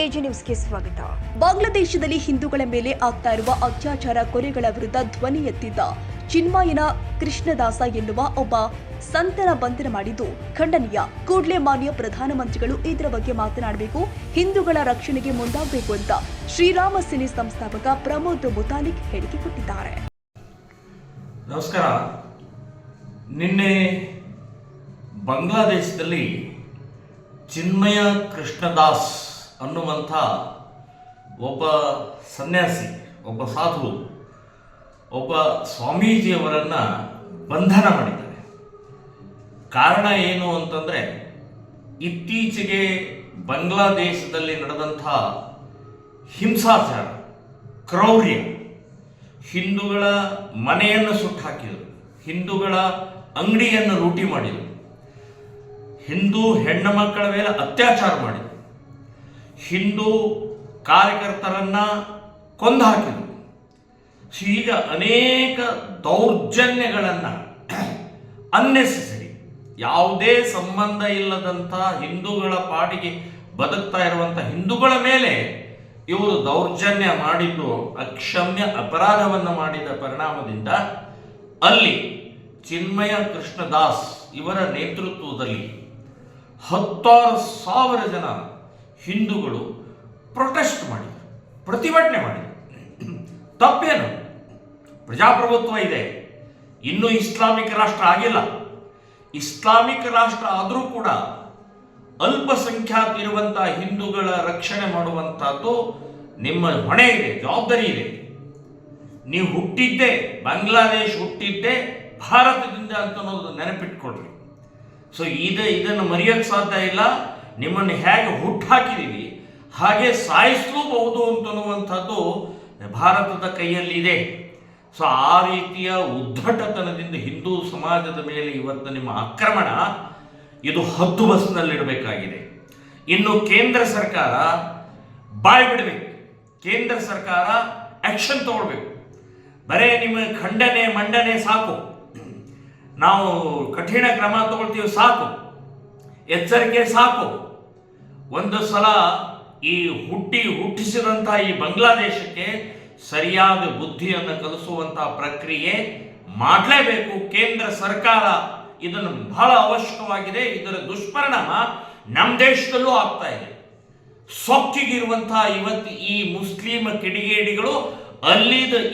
AG ನ್ಯೂಸ್ಗೆ ಸ್ವಾಗತ. ಬಾಂಗ್ಲಾದೇಶದಲ್ಲಿ ಹಿಂದೂಗಳ ಮೇಲೆ ಆಗ್ತಾ ಇರುವ ಅತ್ಯಾಚಾರ ಕೊಲೆಗಳ ವಿರುದ್ಧ ಧ್ವನಿ ಎತ್ತಿದ್ದ ಚಿನ್ಮಯನ ಕೃಷ್ಣದಾಸ ಎನ್ನುವ ಒಬ್ಬ ಸಂತನ ಬಂಧನ ಮಾಡಿದ್ದು ಖಂಡನೀಯ. ಕೂಡಲೇ ಮಾನ್ಯ ಪ್ರಧಾನಮಂತ್ರಿಗಳು ಇದರ ಬಗ್ಗೆ ಮಾತನಾಡಬೇಕು, ಹಿಂದೂಗಳ ರಕ್ಷಣೆಗೆ ಮುಂದಾಗಬೇಕು ಅಂತ ಶ್ರೀರಾಮ ಸೇನೆ ಸಂಸ್ಥಾಪಕ ಪ್ರಮೋದ್ ಮುತಾಲಿಕ್ ಹೇಳಿಕೆ ಕೊಟ್ಟಿದ್ದಾರೆ. ನಮಸ್ಕಾರ. ನಿನ್ನೆ ಬಾಂಗ್ಲಾದೇಶದಲ್ಲಿ ಚಿನ್ಮಯ ಕೃಷ್ಣದಾಸ್ ಅನ್ನುವಂಥ ಒಬ್ಬ ಸನ್ಯಾಸಿ, ಒಬ್ಬ ಸಾಧು, ಒಬ್ಬ ಸ್ವಾಮೀಜಿಯವರನ್ನು ಬಂಧನ ಮಾಡಿದ್ದಾರೆ. ಕಾರಣ ಏನು ಅಂತಂದರೆ, ಇತ್ತೀಚೆಗೆ ಬಾಂಗ್ಲಾದೇಶದಲ್ಲಿ ನಡೆದಂಥ ಹಿಂಸಾಚಾರ, ಕ್ರೌರ್ಯ, ಹಿಂದೂಗಳ ಮನೆಯನ್ನು ಸುಟ್ಟು ಹಾಕಿದರು, ಹಿಂದೂಗಳ ಅಂಗಡಿಯನ್ನು ಲೂಟಿ ಮಾಡಿದರು, ಹಿಂದೂ ಹೆಣ್ಣು ಮಕ್ಕಳ ಮೇಲೆ ಅತ್ಯಾಚಾರ ಮಾಡಿದರು, ಹಿಂದೂ ಕಾರ್ಯಕರ್ತರನ್ನು ಕೊಂದು ಹಾಕಿದರು. ಈಗ ಅನೇಕ ದೌರ್ಜನ್ಯಗಳನ್ನು ಅನ್ನೆಸೆಸರಿ, ಯಾವುದೇ ಸಂಬಂಧ ಇಲ್ಲದಂಥ ಹಿಂದೂಗಳ ಪಾಡಿಗೆ ಬದುಕ್ತಾ ಇರುವಂಥ ಹಿಂದೂಗಳ ಮೇಲೆ ಇವರು ದೌರ್ಜನ್ಯ ಮಾಡಿದ್ದು ಅಕ್ಷಮ್ಯ ಅಪರಾಧವನ್ನು ಮಾಡಿದ ಪರಿಣಾಮದಿಂದ ಅಲ್ಲಿ ಚಿನ್ಮಯ ಕೃಷ್ಣದಾಸ್ ಇವರ ನೇತೃತ್ವದಲ್ಲಿ 16,000 ಜನ ಹಿಂದೂಗಳು ಪ್ರೊಟೆಸ್ಟ್ ಮಾಡಿದರು, ಪ್ರತಿಭಟನೆ ಮಾಡಿದರು. ತಪ್ಪೇನು? ಪ್ರಜಾಪ್ರಭುತ್ವ ಇದೆ, ಇನ್ನೂ ಇಸ್ಲಾಮಿಕ್ ರಾಷ್ಟ್ರ ಆಗಿಲ್ಲ. ಇಸ್ಲಾಮಿಕ್ ರಾಷ್ಟ್ರ ಆದರೂ ಕೂಡ ಅಲ್ಪಸಂಖ್ಯಾತ ಹಿಂದೂಗಳ ರಕ್ಷಣೆ ಮಾಡುವಂಥದ್ದು ನಿಮ್ಮ ಹೊಣೆ ಇದೆ, ಜವಾಬ್ದಾರಿ ಇದೆ. ನೀವು ಹುಟ್ಟಿದ್ದೆ, ಬಾಂಗ್ಲಾದೇಶ ಹುಟ್ಟಿದ್ದೆ ಭಾರತದಿಂದ ಅಂತ ಅನ್ನೋದು ನೆನಪಿಟ್ಕೊಳ್ರಿ. ಸೊ ಇದನ್ನು ಮರೆಯೋಕ್ಕೆ ಸಾಧ್ಯ ಇಲ್ಲ. ನಿಮ್ಮನ್ನು ಹೇಗೆ ಹುಟ್ಟಾಕಿದ್ದೀವಿ ಹಾಗೆ ಸಾಯಿಸಲೂಬಹುದು ಅಂತನ್ನುವಂಥದ್ದು ಭಾರತದ ಕೈಯಲ್ಲಿದೆ. ಸೊ ಆ ರೀತಿಯ ಉದ್ದಟತನದಿಂದ ಹಿಂದೂ ಸಮಾಜದ ಮೇಲೆ ಇವತ್ತು ನಿಮ್ಮ ಆಕ್ರಮಣ ಇದು ಹದ್ದು ಬಸ್ನಲ್ಲಿಡಬೇಕಾಗಿದೆ. ಇನ್ನು ಕೇಂದ್ರ ಸರ್ಕಾರ ಬಾಯ್ ಬಿಡಬೇಕು, ಕೇಂದ್ರ ಸರ್ಕಾರ ಆಕ್ಷನ್ ತಗೊಳ್ಬೇಕು. ಬರೇ ನಿಮ್ಮ ಖಂಡನೆ ಮಂಡನೆ ಸಾಕು, ನಾವು ಕಠಿಣ ಕ್ರಮ ತಗೊಳ್ತೀವಿ ಸಾಕು, ಎಚ್ಚರಿಕೆ ಸಾಕು. ಒಂದು ಸಲ ಈ ಹುಟ್ಟಿಸಿದಂಥ ಈ ಬಾಂಗ್ಲಾದೇಶಕ್ಕೆ ಸರಿಯಾದ ಬುದ್ಧಿಯನ್ನು ಕಲಿಸುವಂಥ ಪ್ರಕ್ರಿಯೆ ಮಾಡಲೇಬೇಕು ಕೇಂದ್ರ ಸರ್ಕಾರ. ಇದನ್ನು ಬಹಳ ಅವಶ್ಯಕವಾಗಿದೆ. ಇದರ ದುಷ್ಪರಿಣಾಮ ನಮ್ಮ ದೇಶದಲ್ಲೂ ಆಗ್ತಾ ಇದೆ. ಸೊಕ್ಕಿಗಿರುವಂತಹ ಇವತ್ತು ಈ ಮುಸ್ಲಿಂ ಕಿಡಿಗೇಡಿಗಳು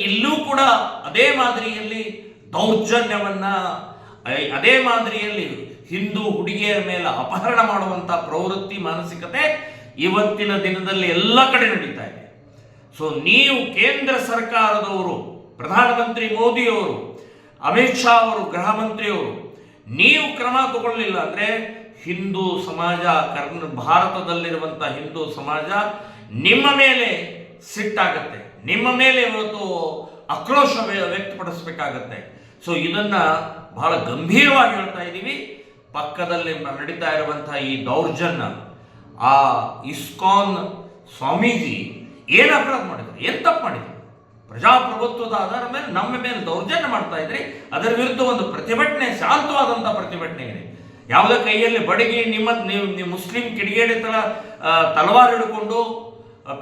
ಇಲ್ಲೂ ಕೂಡ ಅದೇ ಮಾದರಿಯಲ್ಲಿ ದೌರ್ಜನ್ಯವನ್ನ, ಅದೇ ಮಾದರಿಯಲ್ಲಿ ಹಿಂದೂ ಹುಡುಗಿಯರ ಮೇಲೆ ಅಪಹರಣ ಮಾಡುವಂಥ ಪ್ರವೃತ್ತಿ, ಮಾನಸಿಕತೆ ಇವತ್ತಿನ ದಿನದಲ್ಲಿ ಎಲ್ಲ ಕಡೆ ನಡೀತಾ ಇದೆ. ಸೊ ನೀವು ಕೇಂದ್ರ ಸರ್ಕಾರದವರು, ಪ್ರಧಾನಮಂತ್ರಿ ಮೋದಿಯವರು, ಅಮಿತ್ ಶಾ ಅವರು, ಗೃಹ ಮಂತ್ರಿಯವರು, ನೀವು ಕ್ರಮ ತಗೊಳ್ಳಿಲ್ಲ ಅಂದರೆ ಹಿಂದೂ ಸಮಾಜ, ಭಾರತದಲ್ಲಿರುವಂಥ ಹಿಂದೂ ಸಮಾಜ ನಿಮ್ಮ ಮೇಲೆ ಸಿಟ್ಟಾಗತ್ತೆ, ನಿಮ್ಮ ಮೇಲೆ ಇವತ್ತು ಆಕ್ರೋಶ ವ್ಯಕ್ತಪಡಿಸಬೇಕಾಗತ್ತೆ. ಸೊ ಇದನ್ನು ಬಹಳ ಗಂಭೀರವಾಗಿ ಹೇಳ್ತಾ ಇದ್ದೀವಿ. ಪಕ್ಕದಲ್ಲಿ ನಡೀತಾ ಇರುವಂತಹ ಈ ದೌರ್ಜನ್ಯ, ಆ ಇಸ್ಕಾನ್ ಸ್ವಾಮೀಜಿ ಏನು ಅಪರಾಧ ಮಾಡಿದ್ರು, ಏನು ತಪ್ಪು ಮಾಡಿದ್ರು? ಪ್ರಜಾಪ್ರಭುತ್ವದ ಆಧಾರದ ಮೇಲೆ ನಮ್ಮ ಮೇಲೆ ದೌರ್ಜನ್ಯ ಮಾಡ್ತಾ ಇದ್ರಿ. ಅದರ ವಿರುದ್ಧ ಒಂದು ಪ್ರತಿಭಟನೆ, ಶಾಂತವಾದಂಥ ಪ್ರತಿಭಟನೆ ಇದೆ. ಯಾವುದೇ ಕೈಯಲ್ಲಿ ಬಡಗಿ ನೀವು ಮುಸ್ಲಿಂ ಕಿಡಿಗೇಡಿ ತಲವಾರು ಹಿಡ್ಕೊಂಡು,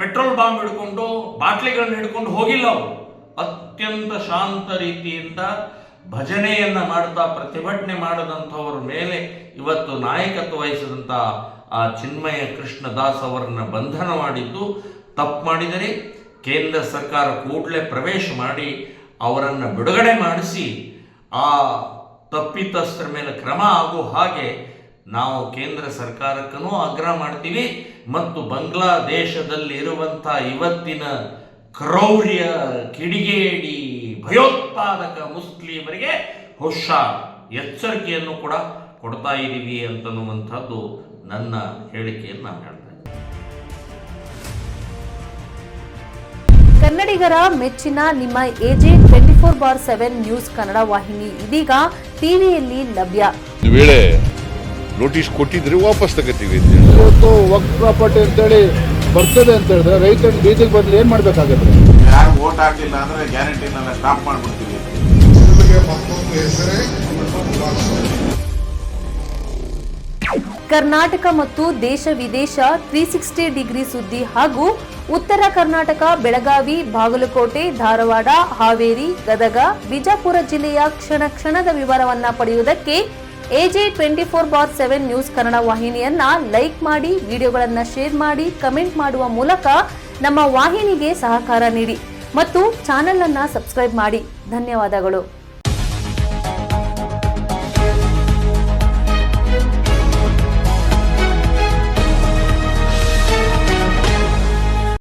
ಪೆಟ್ರೋಲ್ ಬಾಂಬ್ ಹಿಡ್ಕೊಂಡು, ಬಾಟ್ಲಿಗಳನ್ನ ಹಿಡ್ಕೊಂಡು ಹೋಗಿಲ್ಲ. ಅವರು ಅತ್ಯಂತ ಶಾಂತ ರೀತಿಯಿಂದ ಭಜನೆಯನ್ನ ಮಾಡ್ತಾ ಪ್ರತಿಭಟನೆ ಮಾಡದಂಥವ್ರ ಮೇಲೆ ಇವತ್ತು ನಾಯಕತ್ವ ವಹಿಸಿದಂಥ ಆ ಚಿನ್ಮಯ ಕೃಷ್ಣದಾಸ್ ಅವರನ್ನ ಬಂಧನ ಮಾಡಿದ್ದು ತಪ್ಪು ಮಾಡಿದರೆ ಕೇಂದ್ರ ಸರ್ಕಾರ ಕೂಡಲೇ ಪ್ರವೇಶ ಮಾಡಿ ಅವರನ್ನು ಬಿಡುಗಡೆ ಮಾಡಿಸಿ ಆ ತಪ್ಪಿತಸ್ಥರ ಮೇಲೆ ಕ್ರಮ ಆಗೋ ಹಾಗೆ ನಾವು ಕೇಂದ್ರ ಸರ್ಕಾರಕ್ಕೂ ಆಗ್ರಹ ಮಾಡ್ತೀವಿ. ಮತ್ತು ಬಾಂಗ್ಲಾದೇಶದಲ್ಲಿ ಇರುವಂಥ ಇವತ್ತಿನ ಕ್ರೌರ್ಯ, ಕಿಡಿಗೇಡಿ, ಭಯೋತ್ಪಾದಕ ಮುಸ್ಲಿಮರಿಗೆ ಹುಷಾರ್, ಎಚ್ಚರಿಕೆಯನ್ನು ಕೂಡ ಕೊಡ್ತಾ ಇದ್ದೀವಿ ಅಂತನ್ನುವಂಥದ್ದು ನನ್ನ ಹೇಳಿಕೆಯನ್ನು ನಾನು ಹೇಳ್ತಾ ಇದ್ದೀನಿ. ಕನ್ನಡಿಗರ ಮೆಚ್ಚಿನ ನಿಮ್ಮ ಎಜೆ 24/7 ನ್ಯೂಸ್ ಕನ್ನಡ ವಾಹಿನಿ ಇದೀಗ ಟಿವಿಯಲ್ಲಿ ಲಭ್ಯ. ವೇಳೆ ನೋಟಿಸ್ ಕೊಟ್ಟಿದ್ರೆ ವಾಪಸ್ ತಗೋತೀವಿ. ಇವತ್ತು ವಕ್ಫ್ ಪ್ರಾಪರ್ಟಿ ಅಂತೇಳಿ ಬರ್ತದೆ ಅಂತ ಹೇಳಿದ್ರೆ ರೈತರು ಬೀದಿಗೆ ಬದಲು ಏನ್ ಮಾಡ್ಬೇಕಾಗತ್ತೆ? ಯಾರು ವೋಟ್ ಹಾಕಿಲ್ಲ ಅಂದ್ರೆ ಗ್ಯಾರಂಟಿನೆಲ್ಲ ಸ್ಟಾಪ್ ಮಾಡ್ಬಿಡ್ತೀವಿ. ಕರ್ನಾಟಕ ಮತ್ತು ದೇಶ ವಿದೇಶ 360 ಡಿಗ್ರಿ ಸುದ್ದಿ ಹಾಗೂ ಉತ್ತರ ಕರ್ನಾಟಕ, ಬೆಳಗಾವಿ, ಬಾಗಲಕೋಟೆ, ಧಾರವಾಡ, ಹಾವೇರಿ, ಗದಗ, ಬಿಜಾಪುರ ಜಿಲ್ಲೆಯ ಕ್ಷಣ ಕ್ಷಣದ ವಿವರವನ್ನ ಪಡೆಯುವುದಕ್ಕೆ AJ 24/7 ನ್ಯೂಸ್ ಕನ್ನಡ ವಾಹಿನಿಯನ್ನ ಲೈಕ್ ಮಾಡಿ, ವಿಡಿಯೋಗಳನ್ನ ಶೇರ್ ಮಾಡಿ, ಕಮೆಂಟ್ ಮಾಡುವ ಮೂಲಕ ನಮ್ಮ ವಾಹಿನಿಗೆ ಸಹಕಾರ ನೀಡಿ ಮತ್ತು ಚಾನೆಲ್ ಅನ್ನ ಸಬ್ಸ್ಕ್ರೈಬ್ ಮಾಡಿ. ಧನ್ಯವಾದಗಳು.